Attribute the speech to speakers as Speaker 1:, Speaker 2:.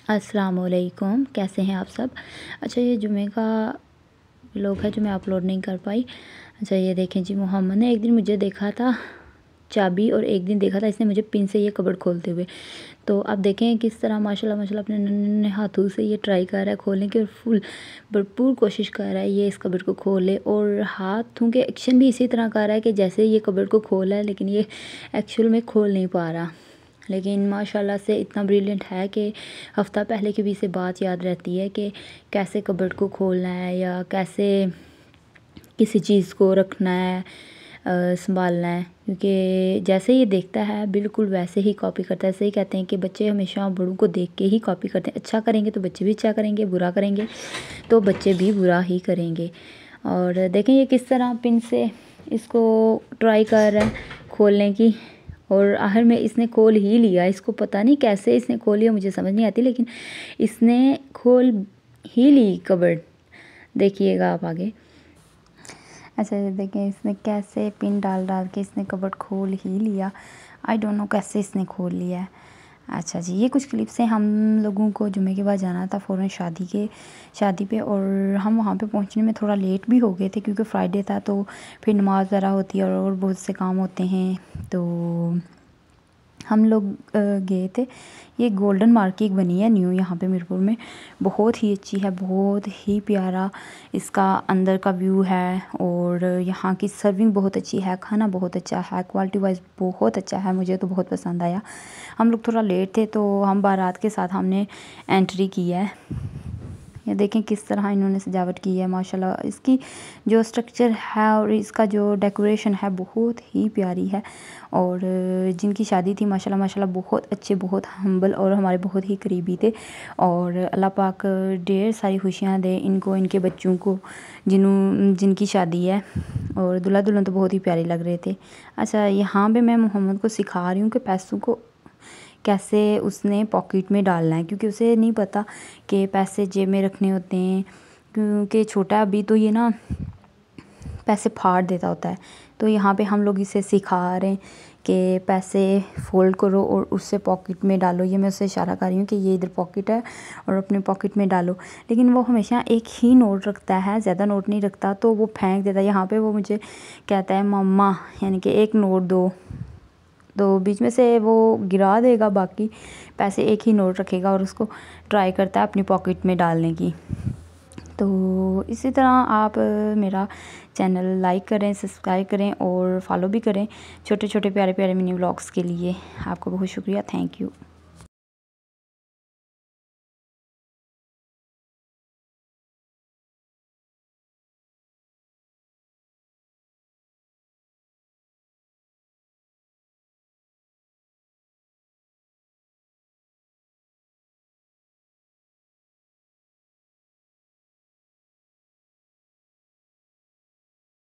Speaker 1: अस्सलाम वालेकुम, कैसे हैं आप सब। अच्छा, ये जुमे का व्लॉग है जो मैं अपलोड नहीं कर पाई। अच्छा, ये देखें जी, मोहम्मद ने एक दिन मुझे देखा था चाबी और एक दिन देखा था इसने मुझे पिन से ये कबर्ड खोलते हुए। तो आप देखें किस तरह माशाल्लाह माशाल्लाह अपने नन्हे हाथों से ये ट्राई कर रहा है खोलने की और फुल भरपूर कोशिश कर रहा है ये इस कबर्ड को खोले, और हाथों के एक्शन भी इसी तरह कर रहा है कि जैसे ये कबर्ड को खोला है, लेकिन ये एक्चुअल में खोल नहीं पा रहा। लेकिन माशाल्लाह से इतना ब्रिलियंट है कि हफ़्ता पहले की भी इसे बात याद रहती है कि कैसे कबर्ड को खोलना है या कैसे किसी चीज़ को रखना है, संभालना है। क्योंकि जैसे ये देखता है बिल्कुल वैसे ही कॉपी करता है। ऐसे ही कहते हैं कि बच्चे हमेशा बड़ों को देख के ही कॉपी करते हैं। अच्छा करेंगे तो बच्चे भी अच्छा करेंगे, बुरा करेंगे तो बच्चे भी बुरा ही करेंगे। और देखें ये किस तरह पिन से इसको ट्राई कर रहा है खोलने की, और आखिर में इसने खोल ही लिया। इसको पता नहीं कैसे इसने खोल लिया, मुझे समझ नहीं आती, लेकिन इसने खोल ही ली कबर्ड। देखिएगा आप आगे। अच्छा, ये देखें इसने कैसे पिन डाल डाल के इसने कबर्ड खोल ही लिया। आई डोंट नो कैसे इसने खोल लिया है। अच्छा जी, ये कुछ क्लिप्स हैं। हम लोगों को जुमे के बाद जाना था फ़ौरन शादी पे, और हम वहाँ पे पहुँचने में थोड़ा लेट भी हो गए थे क्योंकि फ्राइडे था, तो फिर नमाज़ वगैरह होती है और बहुत से काम होते हैं। तो हम लोग गए थे। ये गोल्डन मार्केट बनी है न्यू यहाँ पे मीरपुर में, बहुत ही अच्छी है, बहुत ही प्यारा इसका अंदर का व्यू है, और यहाँ की सर्विंग बहुत अच्छी है, खाना बहुत अच्छा है, क्वालिटी वाइज बहुत अच्छा है, मुझे तो बहुत पसंद आया। हम लोग थोड़ा लेट थे तो हम बारात के साथ हमने एंट्री की है। ये देखें किस तरह इन्होंने सजावट की है, माशाल्लाह इसकी जो स्ट्रक्चर है और इसका जो डेकोरेशन है बहुत ही प्यारी है। और जिनकी शादी थी माशाल्लाह माशाल्लाह बहुत अच्छे, बहुत हम्बल और हमारे बहुत ही करीबी थे। और अल्लाह पाक ढेर सारी खुशियाँ दे इनको, इनके बच्चों को जिनकी शादी है। और दूल्हा दुल्हन तो बहुत ही प्यारे लग रहे थे। अच्छा, यहाँ पे मैं मोहम्मद को सिखा रही हूँ कि पैसों को कैसे उसने पॉकेट में डालना है, क्योंकि उसे नहीं पता कि पैसे जेब में रखने होते हैं, क्योंकि छोटा अभी तो ये ना पैसे फाड़ देता होता है। तो यहाँ पे हम लोग इसे सिखा रहे हैं कि पैसे फोल्ड करो और उससे पॉकेट में डालो। ये मैं उससे इशारा कर रही हूँ कि ये इधर पॉकेट है और अपने पॉकेट में डालो। लेकिन वो हमेशा एक ही नोट रखता है, ज़्यादा नोट नहीं रखता, तो वो फेंक देता है। यहाँ पे वो मुझे कहता है मम्मा, यानी कि एक नोट दो, तो बीच में से वो गिरा देगा, बाकी पैसे एक ही नोट रखेगा और उसको ट्राई करता है अपनी पॉकेट में डालने की। तो इसी तरह आप मेरा चैनल लाइक करें, सब्सक्राइब करें और फॉलो भी करें छोटे छोटे प्यारे प्यारे मिनी व्लॉग्स के लिए। आपको बहुत शुक्रिया, थैंक यू।